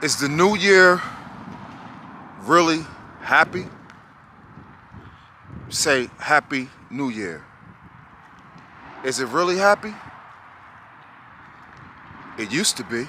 Is the new year really happy? Say Happy New Year. Is it really happy? It used to be.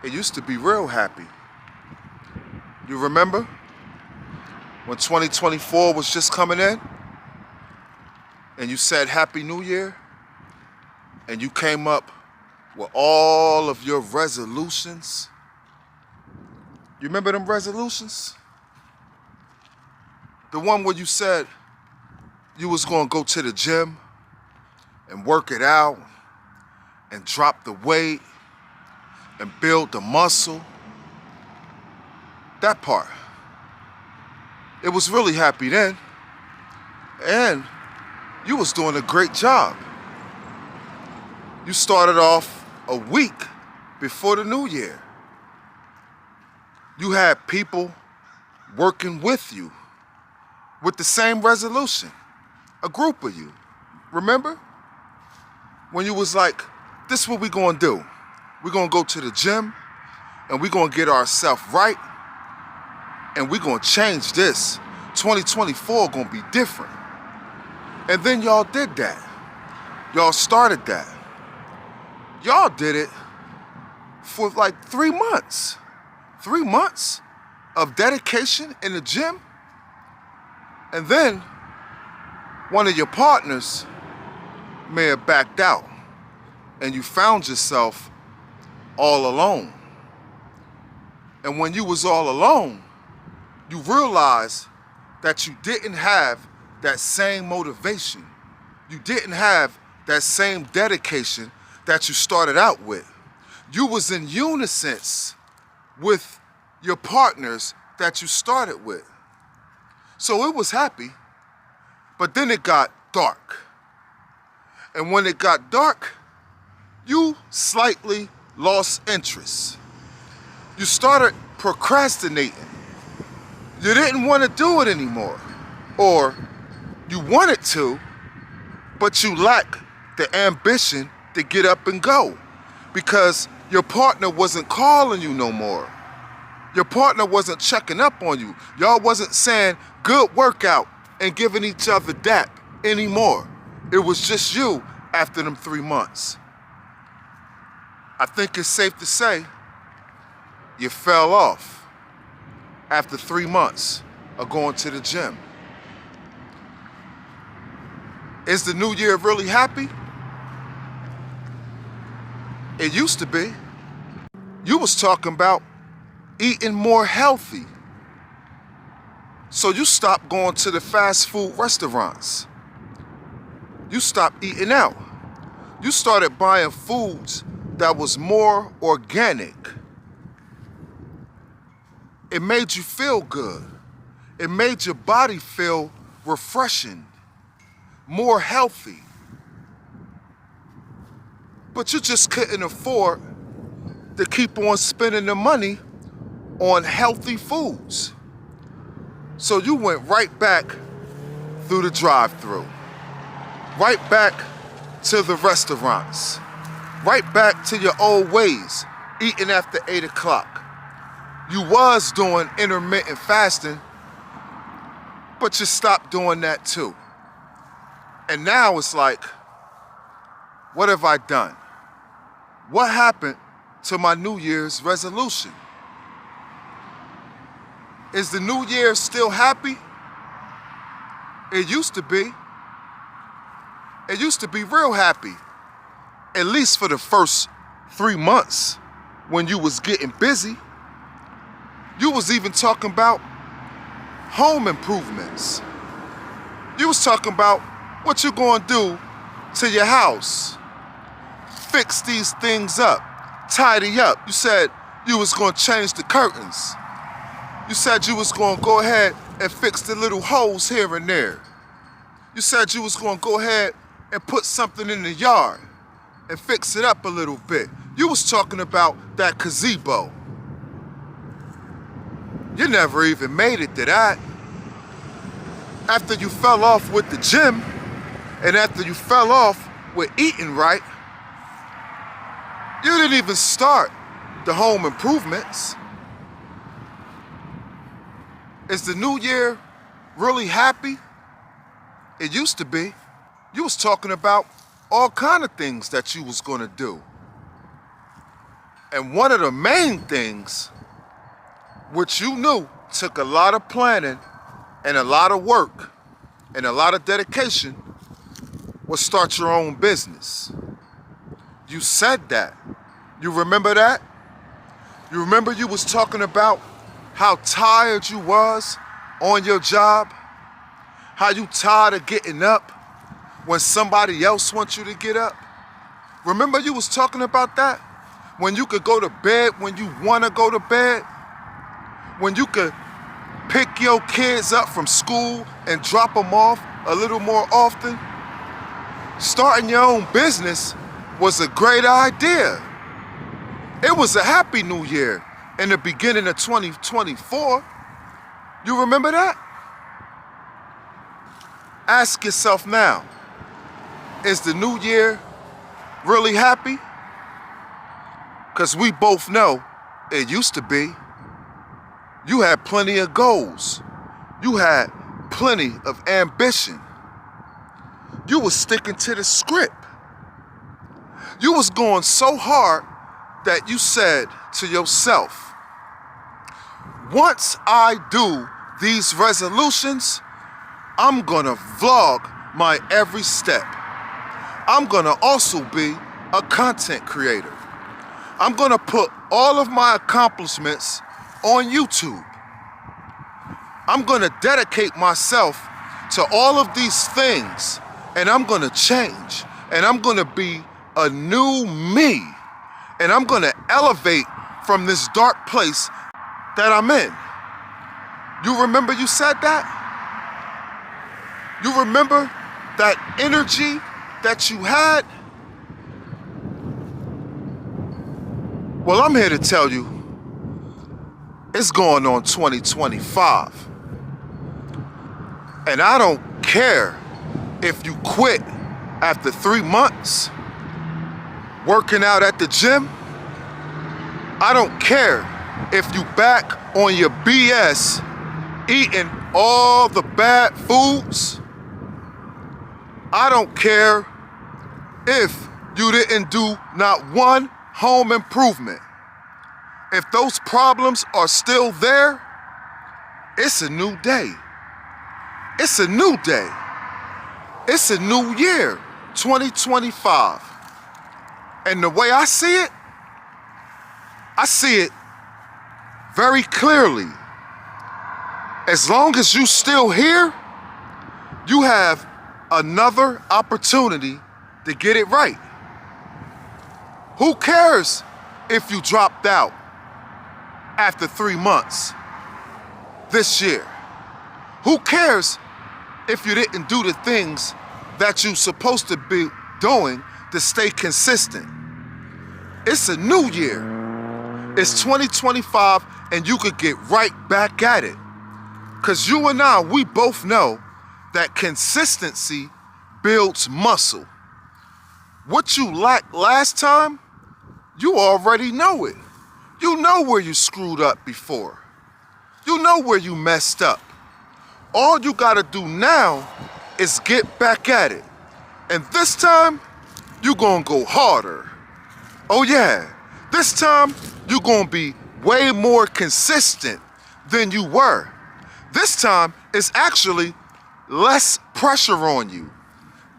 It used to be real happy. You remember when 2024 was just coming in and you said Happy New Year and you came up with all of your resolutions? You remember them resolutions? The one where you said you was gonna go to the gym and work it out and drop the weight and build the muscle. That part. It was really happy then. And you was doing a great job. You started off a week before the new year. You had people working with you with the same resolution, a group of you. Remember? When you was like, this is what we gonna do. We're gonna go to the gym and we're gonna get ourselves right and we're gonna change this. 2024 gonna be different. And then y'all did that. Y'all started that. Y'all did it for like 3 months. 3 months of dedication in the gym. And then one of your partners may have backed out and you found yourself all alone. And when you was all alone, you realized that you didn't have that same motivation. You didn't have that same dedication that you started out with. You was in unison with your partners that you started with. So it was happy, but then it got dark. And when it got dark, you slightly lost interest. You started procrastinating. You didn't want to do it anymore. Or you wanted to, but you lacked the ambition to get up and go because your partner wasn't calling you no more. Your partner wasn't checking up on you. Y'all wasn't saying good workout and giving each other dap anymore. It was just you after them 3 months. I think it's safe to say you fell off after 3 months of going to the gym. Is the new year really happy? It used to be. You was talking about eating more healthy. So you stopped going to the fast food restaurants. You stopped eating out. You started buying foods that was more organic. It made you feel good. It made your body feel refreshing, more healthy. But you just couldn't afford to keep on spending the money on healthy foods. So you went right back through the drive-thru, right back to the restaurants, right back to your old ways, eating after 8 o'clock. You was doing intermittent fasting, but you stopped doing that too. And now it's like, what have I done? What happened to my New Year's resolution? Is the new year still happy? It used to be. It used to be real happy. At least for the first 3 months when you was getting busy. You was even talking about home improvements. You was talking about what you gonna do to your house. Fix these things up, tidy up. You said you was gonna change the curtains. You said you was gonna go ahead and fix the little holes here and there. You said you was gonna go ahead and put something in the yard and fix it up a little bit. You was talking about that gazebo. You never even made it to that. After you fell off with the gym, and after you fell off with eating right, you didn't even start the home improvements. Is the new year really happy? It used to be. You was talking about all kind of things that you was gonna do. And one of the main things, which you knew took a lot of planning and a lot of work and a lot of dedication, was start your own business. You said that. You remember that? You remember you was talking about how tired you was on your job? How you tired of getting up when somebody else wants you to get up? Remember you was talking about that? When you could go to bed when you want to go to bed? When you could pick your kids up from school and drop them off a little more often? Starting your own business was a great idea. It was a happy new year in the beginning of 2024. You remember that? Ask yourself now, is the new year really happy? Because we both know it used to be. You had plenty of goals. You had plenty of ambition. You was sticking to the script. You was going so hard that you said to yourself, once I do these resolutions, I'm gonna vlog my every step. I'm gonna also be a content creator. I'm gonna put all of my accomplishments on YouTube. I'm gonna dedicate myself to all of these things, and I'm gonna change, and I'm gonna be a new me, and I'm gonna elevate from this dark place that I'm in. You remember you said that? You remember that energy that you had? Well, I'm here to tell you, it's going on 2025. And I don't care if you quit after 3 months working out at the gym. I don't care if you back on your BS eating all the bad foods. I don't care if you didn't do not one home improvement. If those problems are still there, it's a new day. It's a new day. It's a new year, 2025. And the way I see it very clearly. As long as you still here, you have another opportunity to get it right. Who cares if you dropped out after 3 months this year? Who cares if you didn't do the things that you're supposed to be doing to stay consistent? It's a new year. It's 2025, and you could get right back at it. Because you and I, we both know that consistency builds muscle. What you lacked last time, you already know it. You know where you screwed up before. You know where you messed up. All you gotta do now is get back at it. And this time, you gonna go harder. Oh yeah, this time, you gonna be way more consistent than you were. This time, it's actually less pressure on you.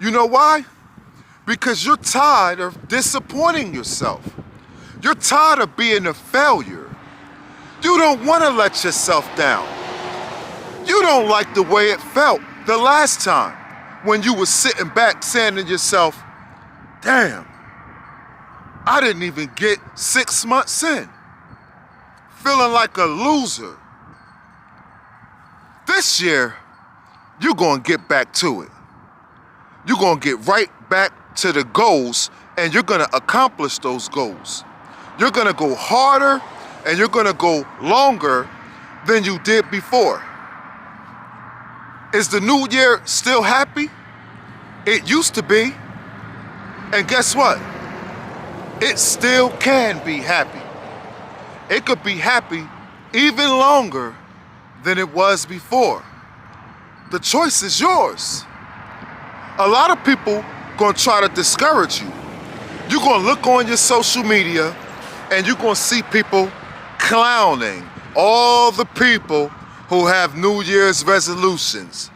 You know why? Because you're tired of disappointing yourself. You're tired of being a failure. You don't want to let yourself down. You don't like the way it felt the last time when you were sitting back saying to yourself, damn, I didn't even get 6 months in. Feeling like a loser. This year, you're gonna get back to it. You're gonna get right back to the goals, and you're gonna accomplish those goals. You're gonna go harder, and you're gonna go longer than you did before. Is the new year still happy? It used to be. And guess what? It still can be happy. it could be happy even longer than it was before. The choice is yours. A lot of people gonna try to discourage you. You're gonna look on your social media and you're gonna see people clowning all the people who have New Year's resolutions.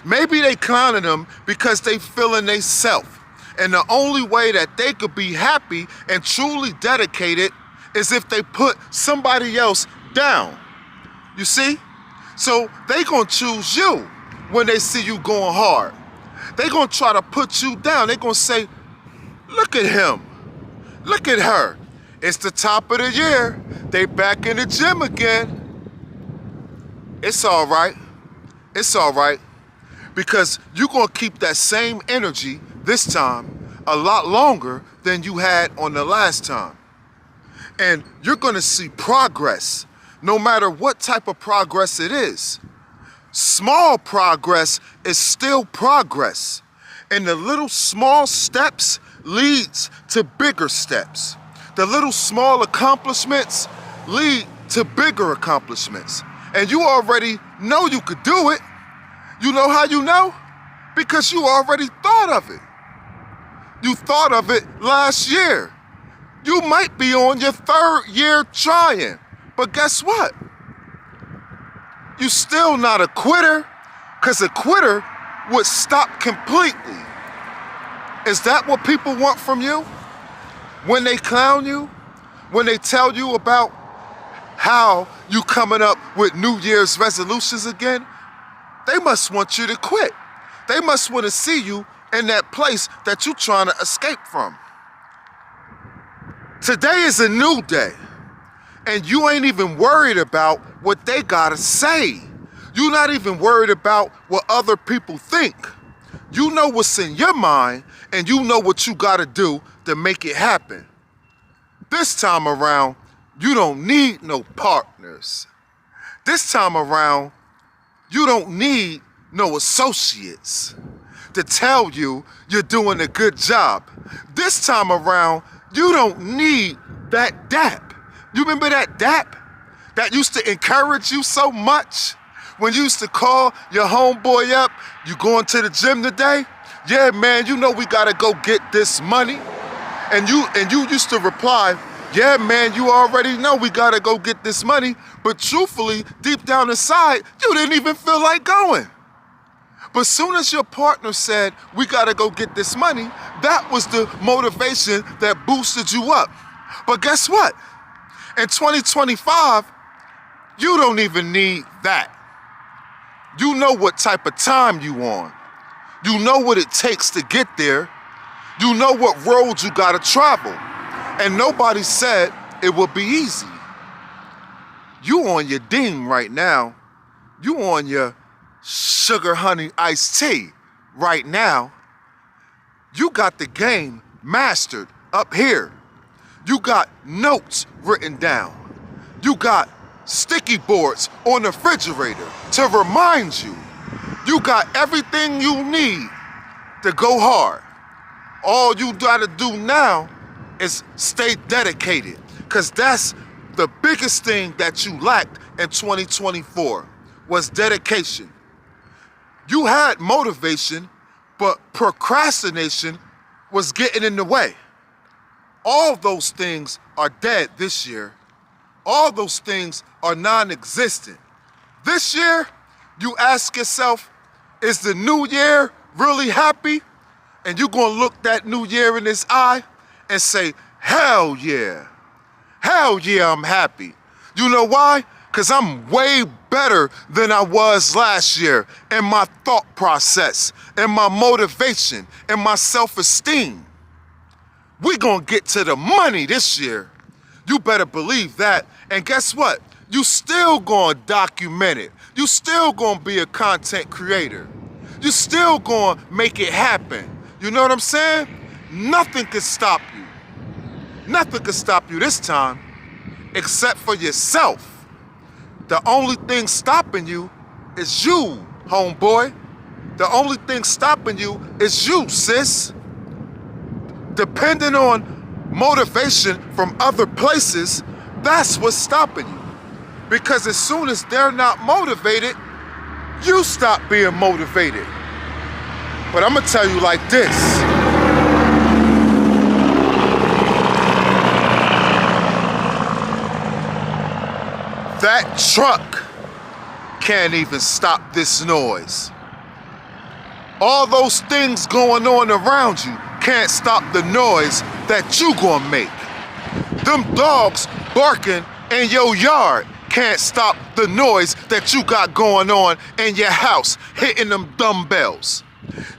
Maybe they clowning them because they feeling they self. And the only way that they could be happy and truly dedicated is if they put somebody else down. You see? So they gonna choose you when they see you going hard. They gonna try to put you down. They gonna say, look at him, look at her. It's the top of the year. They back in the gym again. It's all right. It's all right. Because you're gonna keep that same energy this time a lot longer than you had on the last time. And you're gonna see progress, no matter what type of progress it is. Small progress is still progress. And the little small steps leads to bigger steps. The little small accomplishments lead to bigger accomplishments. And you already know you could do it. You know how you know? Because you already thought of it. You thought of it last year. You might be on your 3rd year trying, but guess what? You still not a quitter, because a quitter would stop completely. Is that what people want from you? When they clown you? When they tell you about how you coming up with New Year's resolutions again? They must want you to quit. They must want to see you in that place that you're trying to escape from. Today is a new day, and you ain't even worried about what they gotta say. You're not even worried about what other people think. You know what's in your mind, and you know what you gotta do to make it happen. This time around, you don't need no partners. This time around, you don't need no associates to tell you you're doing a good job. This time around, you don't need that DAP. You remember that DAP that used to encourage you so much? When you used to call your homeboy up, you going to the gym today? Yeah, man, you know we gotta go get this money. And you used to reply, yeah, man, you already know we gotta go get this money. But truthfully, deep down inside, you didn't even feel like going. But soon as your partner said, we gotta go get this money, that was the motivation that boosted you up. But guess what? In 2025, you don't even need that. You know what type of time you on. You know what it takes to get there. You know what roads you gotta travel. And nobody said it would be easy. You on your ding right now. You on your sugar honey iced tea right now. You got the game mastered up here. You got notes written down. You got sticky boards on the refrigerator to remind you. You got everything you need to go hard. All you gotta do now is stay dedicated, because that's the biggest thing that you lacked in 2024 was dedication. You had motivation, but procrastination was getting in the way. All those things are dead this year. All those things are non-existent. This year, you ask yourself, is the new year really happy? And you're gonna look that new year in its eye and say, hell yeah. Hell yeah, I'm happy. You know why? Because I'm way better than I was last year in my thought process, in my motivation, in my self-esteem. We're gonna get to the money this year. You better believe that. And guess what? You still gonna document it. You still gonna be a content creator. You still gonna make it happen. You know what I'm saying? Nothing can stop you. Nothing can stop you this time except for yourself. The only thing stopping you is you, homeboy. The only thing stopping you is you, sis. Depending on motivation from other places That's what's stopping you. Because as soon as they're not motivated, you stop being motivated. But I'm gonna tell you like this. That truck can't even stop this noise. All those things going on around you can't stop the noise that you gonna make. Them dogs barking in your yard can't stop the noise that you got going on in your house, hitting them dumbbells.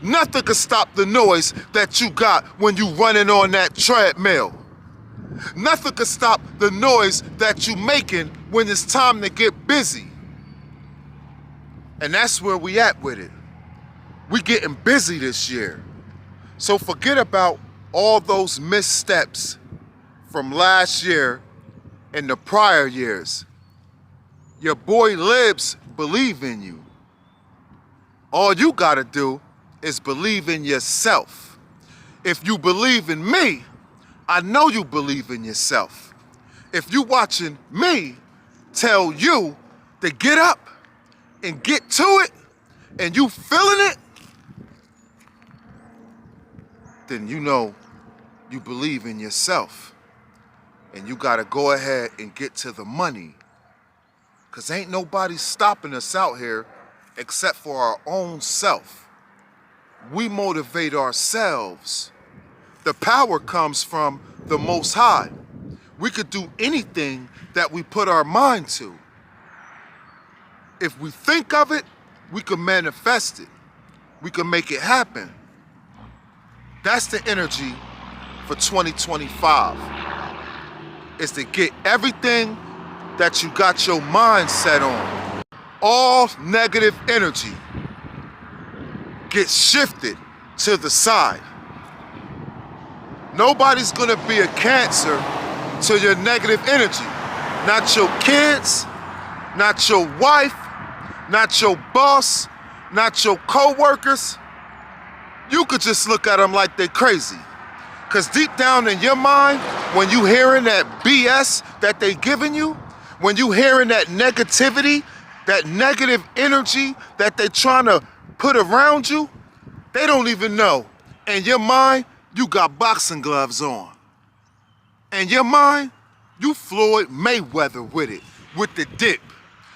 Nothing can stop the noise that you got when you running on that treadmill. Nothing can stop the noise that you making when it's time to get busy. And that's where we at with it. We getting busy this year. So forget about all those missteps from last year and the prior years. Your boy Libs believe in you. All you gotta do is believe in yourself. If you believe in me, I know you believe in yourself. If you watching me tell you to get up and get to it, and you feeling it, then you know you believe in yourself. And you gotta go ahead and get to the money. Cause ain't nobody stopping us out here except for our own self. We motivate ourselves. The power comes from the Most High. We could do anything that we put our mind to. If we think of it, we can manifest it. We can make it happen. That's the energy for 2025. Is to get everything that you got your mind set on. All negative energy gets shifted to the side. Nobody's gonna be a cancer to your negative energy. Not your kids, not your wife, not your boss, not your co-workers. You could just look at them like they're crazy. Cause deep down in your mind, when you hearing that BS that they giving you, when you hearing that negativity, that negative energy that they trying to put around you, they don't even know. In your mind, you got boxing gloves on. In your mind, you Floyd Mayweather with it, with the dip.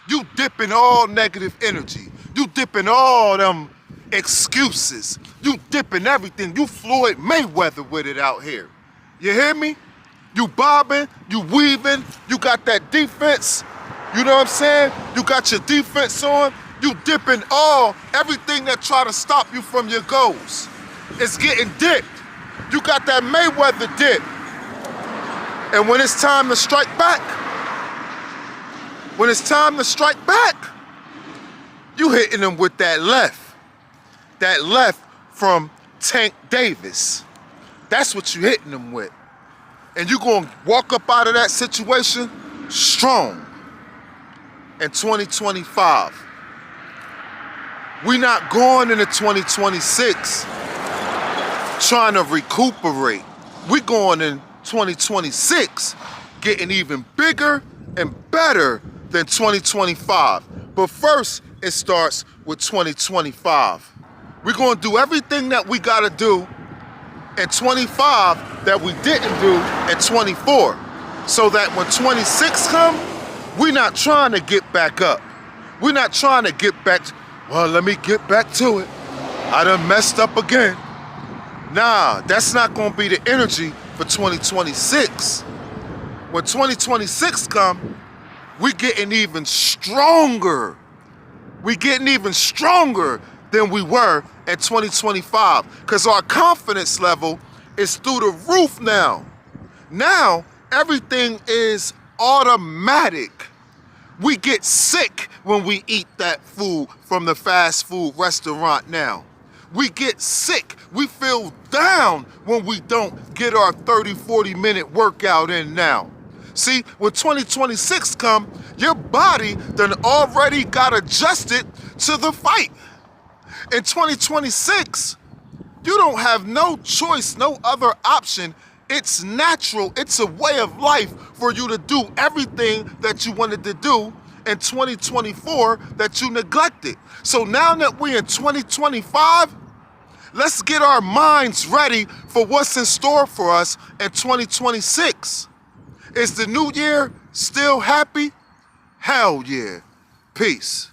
You dipping all negative energy. You dipping all them excuses. You dipping everything. You Floyd Mayweather with it out here. You hear me? You bobbing, you weaving, you got that defense. You know what I'm saying? You got your defense on. You dipping everything that try to stop you from your goals. It's getting dipped. You got that Mayweather dip. And when it's time to strike back, you hitting them with that left. That left from Tank Davis. That's what you hitting them with. And you gonna walk up out of that situation strong in 2025. We not going into 2026 trying to recuperate. We going in 2026 getting even bigger and better than 2025. But first, it starts with 2025. We're gonna do everything that we gotta do in 25 that we didn't do in 24. So that when 26 come, we're not trying to get back up. We're not trying to get back, well, let me get back to it. I done messed up again. Nah, that's not gonna be the energy for 2026. When 2026 come, we getting even stronger. We getting even stronger than we were in 2025, because our confidence level is through the roof now. Now, everything is automatic. We get sick when we eat that food from the fast food restaurant now. We get sick, we feel down when we don't get our 30, 40-minute workout in now. See, when 2026 come, your body done already got adjusted to the fight. In 2026, you don't have no choice, no other option It's natural. It's a way of life for you to do everything that you wanted to do in 2024 that you neglected. So now that we're in 2025, let's get our minds ready for what's in store for us in 2026. Is the new year still happy? Hell yeah. Peace.